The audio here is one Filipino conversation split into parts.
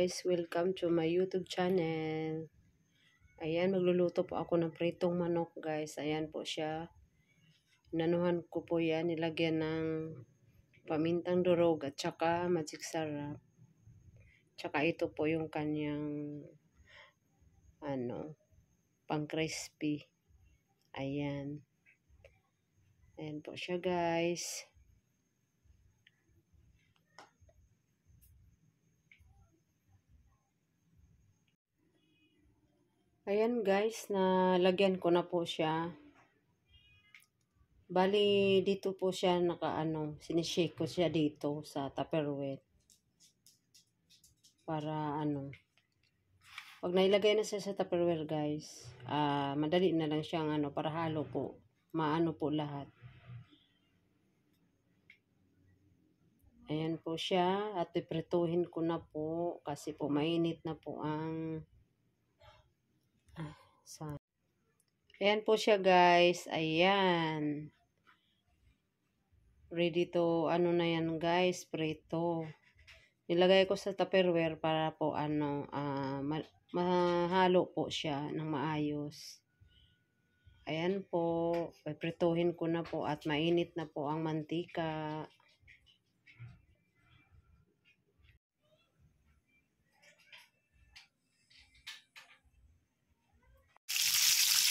guys, welcome to my YouTube channel. Ayan, magluluto po ako ng pritong manok guys. Ayan po siya. Nanuhan ko po yan, nilagyan ng pamintang durog at saka magic sarap. Tsaka ito po yung kanyang pang crispy. Ayan. Ayan po siya guys. Ayan guys, nalagyan ko na po siya. Bali, dito po siya sinishake ko siya dito sa Tupperware. Para pag nailagay na siya sa Tupperware guys, madali na lang siyang para halo po. Maano po lahat. Ayan po siya at iprituhin ko na po kasi po mainit na po ang ayan po siya guys. Ayan. Ready to na yan guys, prito. Nilagay ko sa Tupperware para po mahalo po siya ng maayos. Ayan po, iprituhin ko na po at mainit na po ang mantika.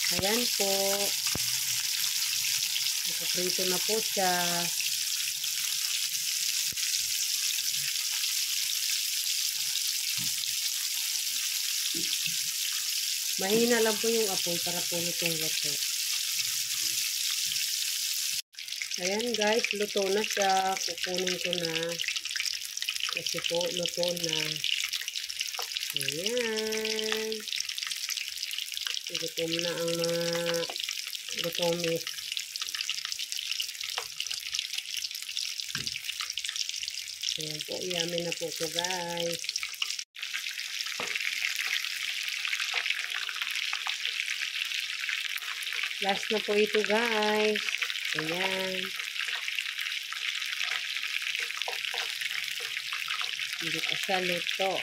Ayan po. Nakaprito na po siya. Mahina lang po yung apoy para po lutong-luto. Ayan guys, luto na siya. Kukunin ko na. Kasi po, luto na. Ayan. Gutom na ang mga gutomis. Ayan po, yummy na po ito guys. Last na po ito guys. Ayan. Hindi pa siya luto.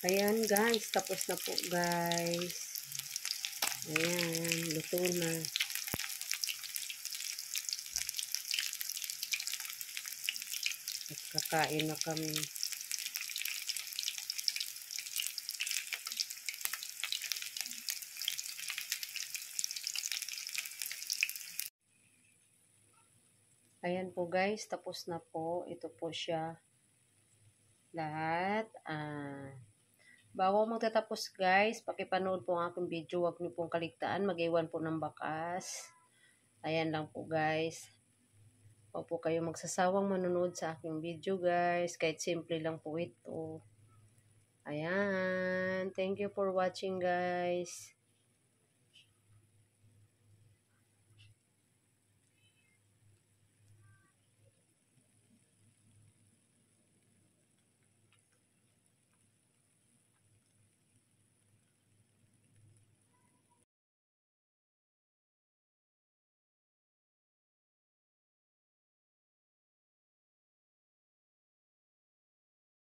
Ayan guys, tapos na po guys. Ayan, luto na. At kakain na kami. Ayan po guys, tapos na po. Ito po siya. Lahat. Bago magtatapos guys, pakipanood po ang aking video. Huwag niyo pong kaligtaan. Mag-iwan po ng bakas. Ayan lang po guys. Huwag po kayo magsasawang manonood sa aking video guys. Kahit simple lang po ito. Ayan. Thank you for watching guys.